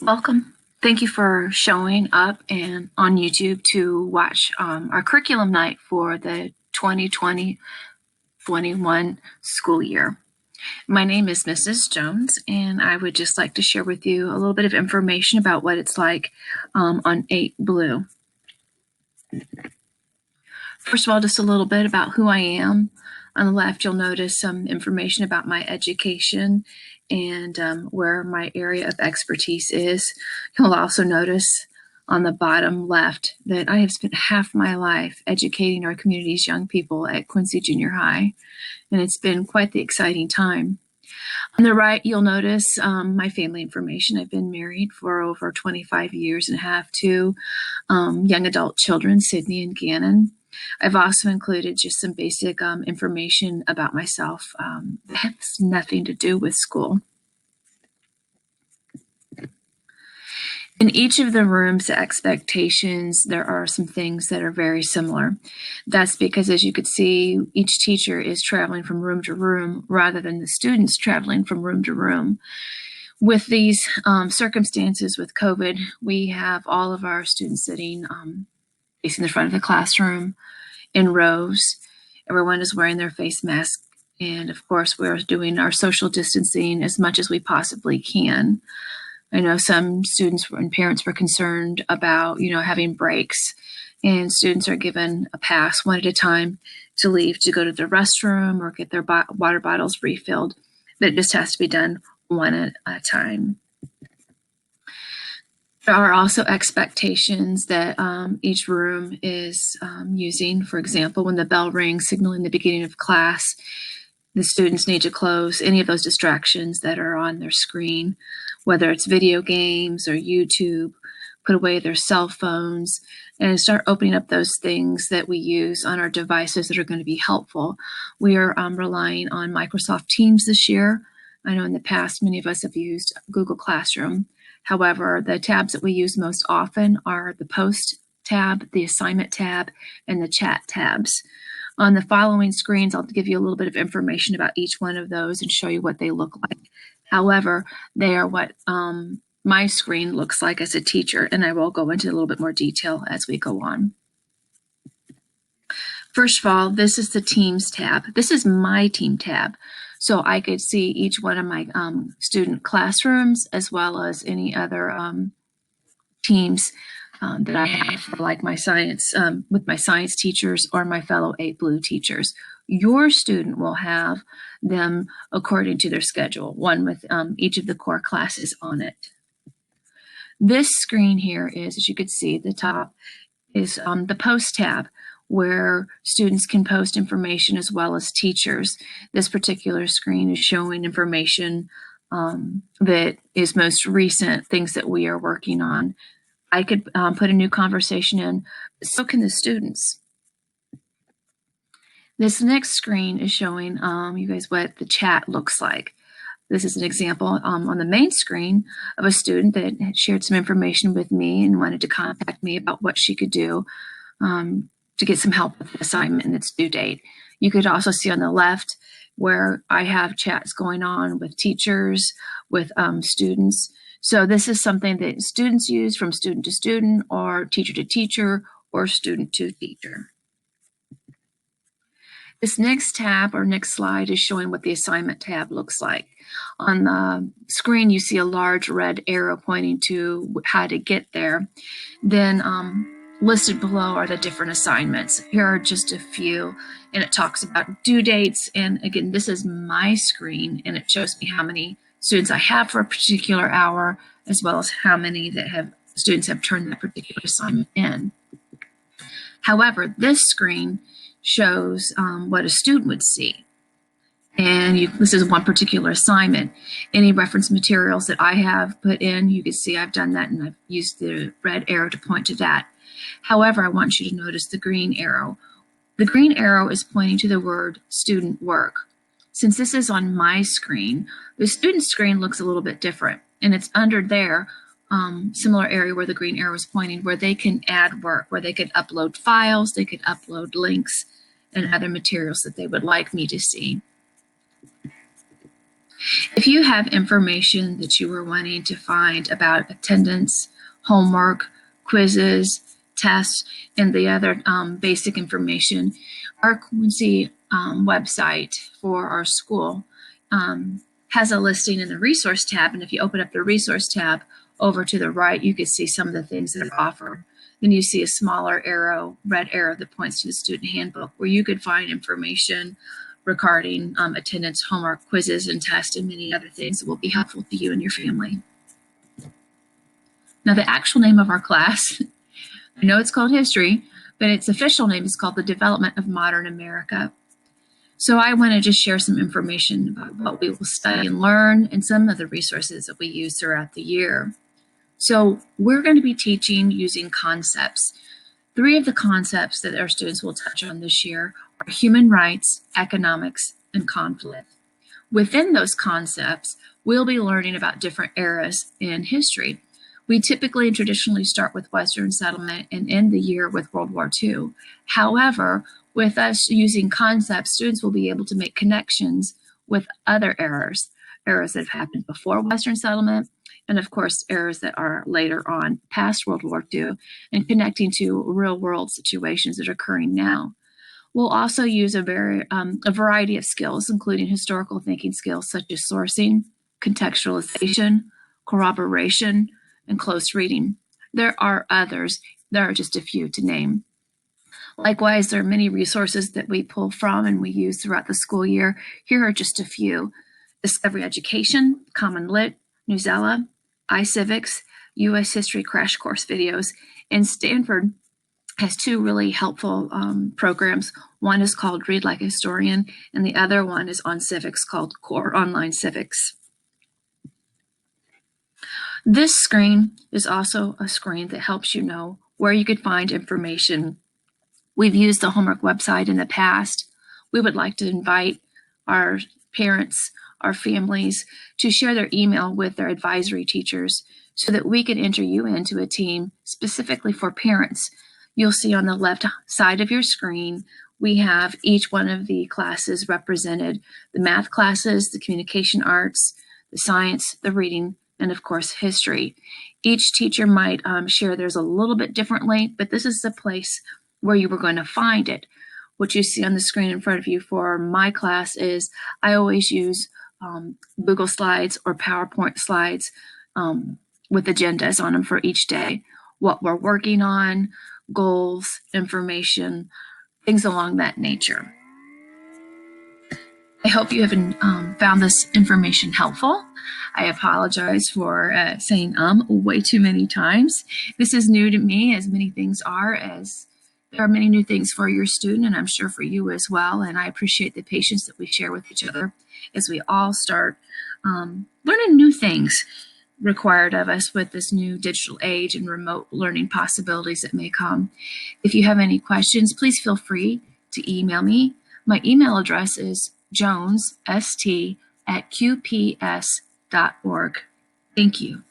Welcome. Thank you for showing up and on YouTube to watch our curriculum night for the 2020-21 school year. My name is Mrs. Jones, and I would just like to share with you a little bit of information about what it's like on 8 Blue. First of all, just a little bit about who I am. On the left, you'll notice some information about my education and where my area of expertise is. You'll also notice on the bottom left that I have spent half my life educating our community's young people at Quincy Junior High, and it's been quite the exciting time. On the right, you'll notice my family information. I've been married for over 25 years and have two young adult children, Sydney and Gannon. I've also included just some basic information about myself that has nothing to do with school. In each of the rooms, the expectations, there are some things that are very similar. That's because, as you could see, each teacher is traveling from room to room rather than the students traveling from room to room. With these circumstances with COVID, we have all of our students sitting facing the front of the classroom in rows. Everyone is wearing their face mask. And of course, we're doing our social distancing as much as we possibly can. I know some students and parents were concerned about, having breaks, and students are given a pass one at a time to leave to go to the restroom or get their water bottles refilled. But it just has to be done one at a time. There are also expectations that each room is using. For example, when the bell rings, signaling the beginning of class, the students need to close any of those distractions that are on their screen, whether it's video games or YouTube, put away their cell phones, and start opening up those things that we use on our devices that are going to be helpful. We are relying on Microsoft Teams this year. I know in the past, many of us have used Google Classroom. However, the tabs that we use most often are the Post tab, the Assignment tab, and the Chat tabs. On the following screens, I'll give you a little bit of information about each one of those and show you what they look like. However, they are what my screen looks like as a teacher, and I will go into a little bit more detail as we go on. First of all, this is the Teams tab. This is my team tab. So I could see each one of my student classrooms as well as any other teams that I have, like my science, with my science teachers or my fellow 8 Blue teachers. Your student will have them according to their schedule, one with each of the core classes on it. This screen here is, as you can see, the top is the Post tab, where students can post information as well as teachers. This particular screen is showing information that is most recent, things that we are working on. I could put a new conversation in, but so can the students. This next screen is showing you guys what the chat looks like. This is an example on the main screen of a student that had shared some information with me and wanted to contact me about what she could do to get some help with the assignment and its due date. You could also see on the left where I have chats going on with teachers, with students. So this is something that students use from student to student or teacher to teacher or student to teacher. This next tab or next slide is showing what the Assignment tab looks like. On the screen, you see a large red arrow pointing to how to get there. Then listed below are the different assignments. Here are just a few, and it talks about due dates. And again, this is my screen, and it shows me how many students I have for a particular hour, as well as how many students have turned that particular assignment in. However, this screen shows what a student would see. And this is one particular assignment. Any reference materials that I have put in, you can see I've done that, and I've used the red arrow to point to that. However, I want you to notice the green arrow. The green arrow is pointing to the word student work. Since this is on my screen, the student screen looks a little bit different, and it's under there, similar area where the green arrow is pointing, where they can add work, where they could upload files, they could upload links and other materials that they would like me to see. If you have information that you were wanting to find about attendance, homework, quizzes, tests, and the other basic information, our Quincy website for our school has a listing in the resource tab. And if you open up the resource tab over to the right, you can see some of the things that are offered. Then you see a smaller arrow, red arrow that points to the student handbook, where you could find information regarding attendance, homework, quizzes, and tests, and many other things that will be helpful to you and your family. Now, the actual name of our class, I know it's called History, but its official name is called The Development of Modern America. So I want to just share some information about what we will study and learn and some of the resources that we use throughout the year. So we're going to be teaching using concepts. 3 of the concepts that our students will touch on this year are human rights, economics, and conflict. Within those concepts, we'll be learning about different eras in history. We typically and traditionally start with Western settlement and end the year with World War II. However, with us using concepts, students will be able to make connections with other eras that have happened before Western settlement, and of course, eras that are later on past World War II, and connecting to real world situations that are occurring now. We'll also use a variety of skills, including historical thinking skills such as sourcing, contextualization, corroboration, and close reading. There are others. There are just a few to name. Likewise, there are many resources that we pull from and we use throughout the school year. Here are just a few: Discovery Education, Common Lit, Newsela, iCivics, U.S. History Crash Course videos, and Stanford has 2 really helpful programs. One is called Read Like a Historian, and the other one is on civics called Core Online Civics. This screen is also a screen that helps you know where you could find information. We've used the homework website in the past. We would like to invite our parents, our families, to share their email with their advisory teachers so that we can enter you into a team specifically for parents. You'll see on the left side of your screen, we have each one of the classes represented: the math classes, the communication arts, the science, the reading, and of course, history. Each teacher might share theirs a little bit differently, but this is the place where you were going to find it. What you see on the screen in front of you for my class is I always use Google Slides or PowerPoint slides with agendas on them for each day, what we're working on, goals, information, things along that nature. I hope you have found this information helpful. I apologize for saying way too many times. This is new to me, as many things are, as there are many new things for your student, and I'm sure for you as well. And I appreciate the patience that we share with each other as we all start learning new things required of us with this new digital age and remote learning possibilities that may come. If you have any questions, please feel free to email me. My email address is jonesst@qps.org. Thank you.